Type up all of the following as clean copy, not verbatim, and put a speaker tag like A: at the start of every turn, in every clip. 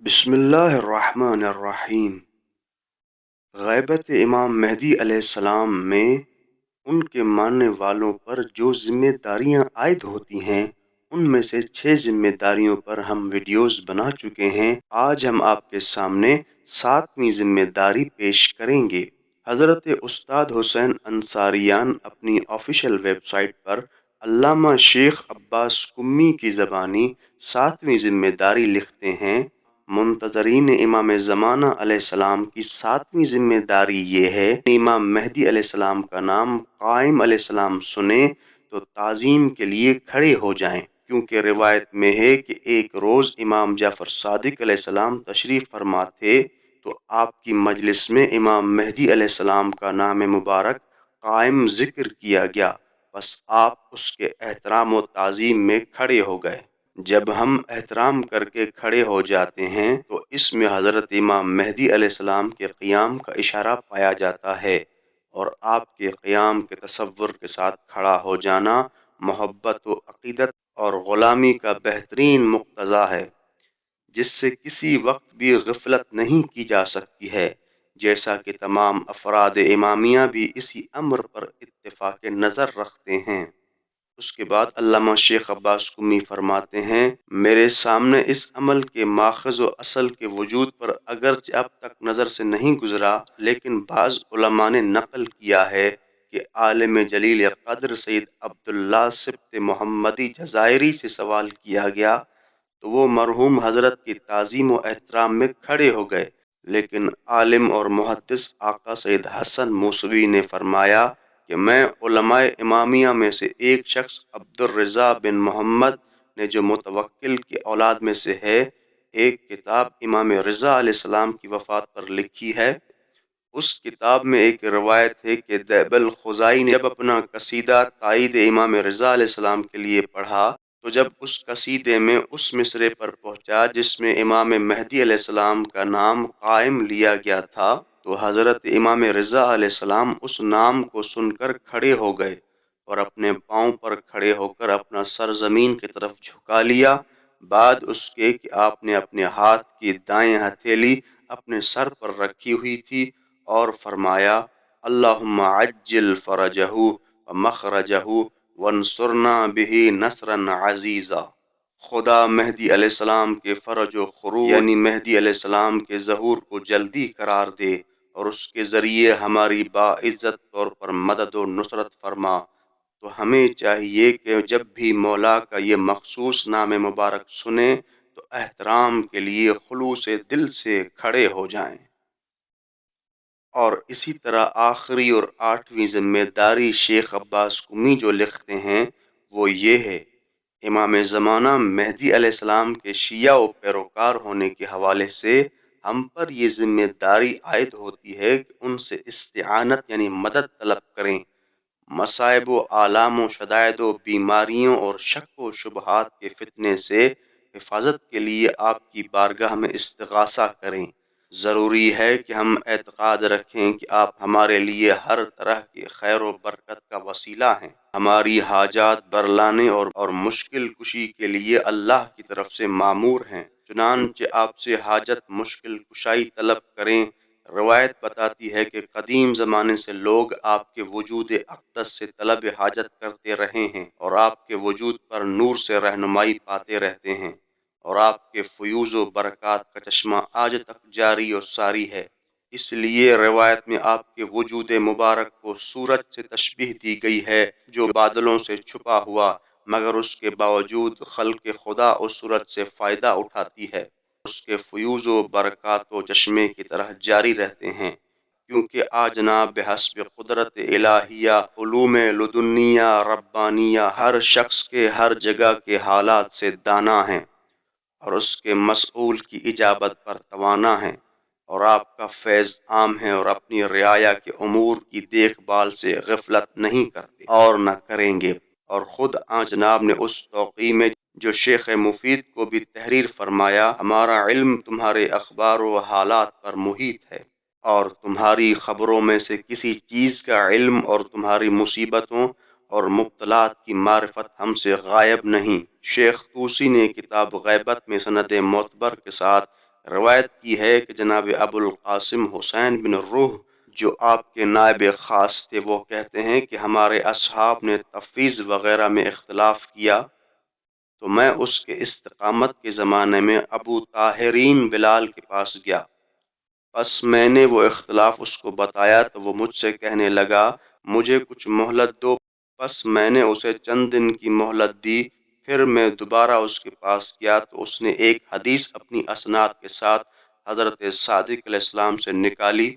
A: بسم اللہ الرحمن الرحیم۔ غیبت امام مہدی علیہ السلام میں ان کے ماننے والوں پر جو ذمہ داریاں عائد ہوتی ہیں ان میں سے 6 ذمہ داریوں پر ہم ویڈیوز بنا چکے ہیں۔ آج ہم آپ کے سامنے 7ویں ذمہ داری پیش کریں گے۔ حضرت استاد حسین انصاریان اپنی آفیشیل ویب سائٹ پر علامہ شیخ عباس قمی کی زبانی 7ویں ذمہ داری لکھتے ہیں: منتظرین امام زمانہ علیہ السلام کی 7ویں ذمہ داری یہ ہے کہ امام مہدی علیہ السلام کا نام قائم علیہ السلام سنیں تو تعظیم کے لیے کھڑے ہو جائیں، کیونکہ روایت میں ہے کہ ایک روز امام جعفر صادق علیہ السلام تشریف فرما تھے تو آپ کی مجلس میں امام مہدی علیہ السلام کا نام مبارک قائم ذکر کیا گیا، بس آپ اس کے احترام و تعظیم میں کھڑے ہو گئے۔ جب ہم احترام کر کے کھڑے ہو جاتے ہیں تو اس میں حضرت امام مہدی علیہ السلام کے قیام کا اشارہ پایا جاتا ہے، اور آپ کے قیام کے تصور کے ساتھ کھڑا ہو جانا محبت و عقیدت اور غلامی کا بہترین مقتضا ہے، جس سے کسی وقت بھی غفلت نہیں کی جا سکتی ہے، جیسا کہ تمام افراد امامیہ بھی اسی امر پر اتفاق نظر رکھتے ہیں۔ اس کے بعد علامہ شیخ عباس قمی فرماتے ہیں: میرے سامنے اس عمل کے ماخذ و اصل کے وجود پر اگرچہ اب تک نظر سے نہیں گزرا، لیکن بعض علماء نے نقل کیا ہے کہ عالم جلیل قدر سید عبداللہ سبط محمدی جزائری سے سوال کیا گیا تو وہ مرحوم حضرت کی تعظیم و احترام میں کھڑے ہو گئے، لیکن عالم اور محدث آقا سید حسن موسوی نے فرمایا کہ میں علماء امامیہ میں سے ایک شخص عبدالرضا بن محمد نے جو متوکل کی اولاد میں سے ہے، ایک کتاب امام رضا علیہ السلام کی وفات پر لکھی ہے۔ اس کتاب میں ایک روایت ہے کہ دیب الخزائی نے جب اپنا قصیدہ تائید امام رضا علیہ السلام کے لیے پڑھا تو جب اس قصیدے میں اس مصرے پر پہنچا جس میں امام مہدی علیہ السلام کا نام قائم لیا گیا تھا تو حضرت امام رضا علیہ السلام اس نام کو سن کر کھڑے ہو گئے اور اپنے پاؤں پر کھڑے ہو کر اپنا سر زمین کی طرف جھکا لیا، بعد اس کے کہ آپ نے اپنے ہاتھ کی دائیں ہتھیلی اپنے سر پر رکھی ہوئی تھی اور فرمایا: اللہم عجل فرجہ ومخرجہ وانصرنا بہ نصرا عزیزا۔ خدا مہدی علیہ السلام کے فرج و خروج یعنی مہدی علیہ السلام کے ظہور کو جلدی قرار دے اور اس کے ذریعے ہماری باعزت طور پر مدد و نصرت فرما۔ تو ہمیں چاہیے کہ جب بھی مولا کا یہ مخصوص نام مبارک سنیں تو احترام کے لیے خلوص دل سے کھڑے ہو جائیں۔ اور اسی طرح آخری اور 8ویں ذمہ داری شیخ عباس قمی جو لکھتے ہیں وہ یہ ہے: امام زمانہ مہدی علیہ السلام کے شیعہ و پیروکار ہونے کے حوالے سے ہم پر یہ ذمہ داری عائد ہوتی ہے کہ ان سے استعانت یعنی مدد طلب کریں، مصائب و آلام و شدائد و بیماریوں اور شک و شبہات کے فتنے سے حفاظت کے لیے آپ کی بارگاہ میں استغاثہ کریں۔ ضروری ہے کہ ہم اعتقاد رکھیں کہ آپ ہمارے لیے ہر طرح کے خیر و برکت کا وسیلہ ہیں، ہماری حاجات برلانے اور مشکل کشی کے لیے اللہ کی طرف سے مامور ہیں، چنانچہ آپ سے حاجت مشکل کشائی طلب کریں۔ روایت بتاتی ہے کہ قدیم زمانے سے لوگ آپ کے وجود اقدس سے طلب حاجت کرتے رہے ہیں اور آپ کے وجود پر نور سے رہنمائی پاتے رہتے ہیں، اور آپ کے فیوز و برکات کا چشمہ آج تک جاری و ساری ہے۔ اس لیے روایت میں آپ کے وجود مبارک کو سورج سے تشبیہ دی گئی ہے جو بادلوں سے چھپا ہوا مگر اس کے باوجود خلق خدا اس سورج سے فائدہ اٹھاتی ہے، اس کے فیوز و برکات و چشمے کی طرح جاری رہتے ہیں، کیونکہ جناب بحسب قدرت الہیہ علوم لدنیہ ربانیہ ہر شخص کے ہر جگہ کے حالات سے دانا ہیں اور اس کے مسئول کی اجابت پر توانا ہیں، اور آپ کا فیض عام ہے اور اپنی رعایا کے امور کی دیکھ بھال سے غفلت نہیں کرتے اور نہ کریں گے۔ اور خود جناب نے اس توقیع میں جو شیخ مفید کو بھی تحریر فرمایا: ہمارا علم تمہارے اخبار و حالات پر محیط ہے اور تمہاری خبروں میں سے کسی چیز کا علم اور تمہاری مصیبتوں اور مبتلات کی معرفت ہم سے غائب نہیں۔ شیخ طوسی نے کتاب غیبت میں سند معتبر کے ساتھ روایت کی ہے کہ جناب ابو القاسم حسین بن الروح جو آپ کے نائب خاص تھے وہ کہتے ہیں کہ ہمارے اصحاب نے تفویض وغیرہ میں اختلاف کیا تو میں اس کے استقامت کے زمانے میں ابو طاہرین بلال کے پاس گیا، پس میں نے وہ اختلاف اس کو بتایا تو وہ مجھ سے کہنے لگا مجھے کچھ مہلت دو، پس میں نے اسے چند دن کی مہلت دی، پھر میں دوبارہ اس کے پاس گیا تو اس نے ایک حدیث اپنی اسناد کے ساتھ حضرت صادق علیہ السلام سے نکالی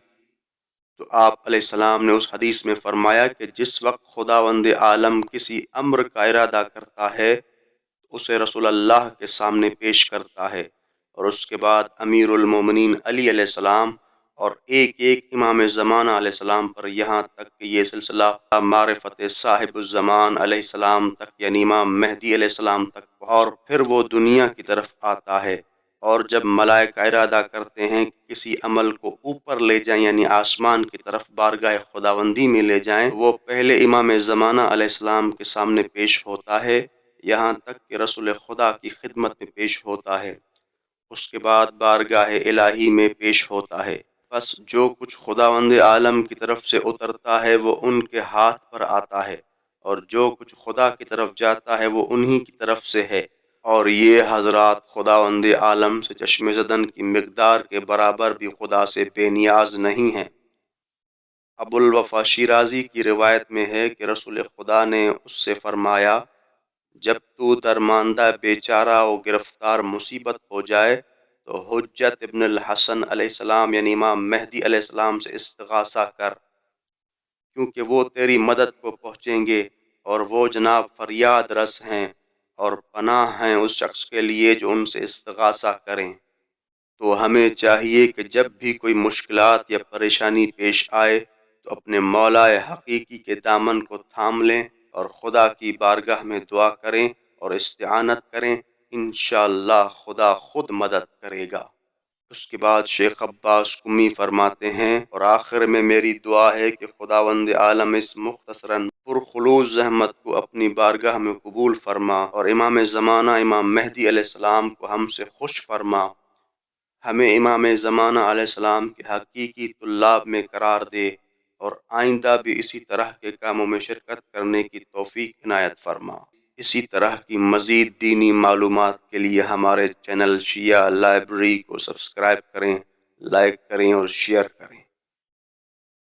A: تو آپ علیہ السلام نے اس حدیث میں فرمایا کہ جس وقت خداوند عالم کسی امر کا ارادہ کرتا ہے اسے رسول اللہ کے سامنے پیش کرتا ہے، اور اس کے بعد امیر المومنین علی علیہ السلام اور ایک ایک امام زمانہ علیہ السلام پر، یہاں تک کہ یہ سلسلہ معرفت صاحب الزمان علیہ السلام تک یعنی امام مہدی علیہ السلام تک، اور پھر وہ دنیا کی طرف آتا ہے، اور جب ملائکہ ارادہ کرتے ہیں کہ کسی عمل کو اوپر لے جائیں یعنی آسمان کی طرف بارگاہ خداوندی میں لے جائیں، وہ پہلے امام زمانہ علیہ السلام کے سامنے پیش ہوتا ہے، یہاں تک کہ رسول خدا کی خدمت میں پیش ہوتا ہے، اس کے بعد بارگاہ الہی میں پیش ہوتا ہے، بس جو کچھ خداوند عالم کی طرف سے اترتا ہے وہ ان کے ہاتھ پر آتا ہے، اور جو کچھ خدا کی طرف جاتا ہے وہ انہی کی طرف سے ہے، اور یہ حضرات خداوند عالم سے چشم زدن کی مقدار کے برابر بھی خدا سے بے نیاز نہیں ہیں۔ ابو الوفا شیرازی کی روایت میں ہے کہ رسول خدا نے اس سے فرمایا جب تو درماندہ بیچارہ و گرفتار مصیبت ہو جائے تو حجت ابن الحسن علیہ السلام یعنی امام مہدی علیہ السلام سے استغاثہ کر، کیونکہ وہ تیری مدد کو پہنچیں گے، اور وہ جناب فریاد رس ہیں اور پناہ ہیں اس شخص کے لیے جو ان سے استغاثہ کریں۔ تو ہمیں چاہیے کہ جب بھی کوئی مشکلات یا پریشانی پیش آئے تو اپنے مولا حقیقی کے دامن کو تھام لیں اور خدا کی بارگاہ میں دعا کریں اور استعانت کریں، انشاءاللہ خدا خود مدد کرے گا۔ اس کے بعد شیخ عباس قمی فرماتے ہیں اور آخر میں میری دعا ہے کہ خداوند عالم اس مختصراً پرخلوص زحمت کو اپنی بارگاہ میں قبول فرما اور امام زمانہ امام مہدی علیہ السلام کو ہم سے خوش فرما، ہمیں امام زمانہ علیہ السلام کے حقیقی طلاب میں قرار دے اور آئندہ بھی اسی طرح کے کاموں میں شرکت کرنے کی توفیق عنایت فرما۔ اسی طرح کی مزید دینی معلومات کے لیے ہمارے چینل شیعہ لائبریری کو سبسکرائب کریں، لائک کریں اور شیئر کریں۔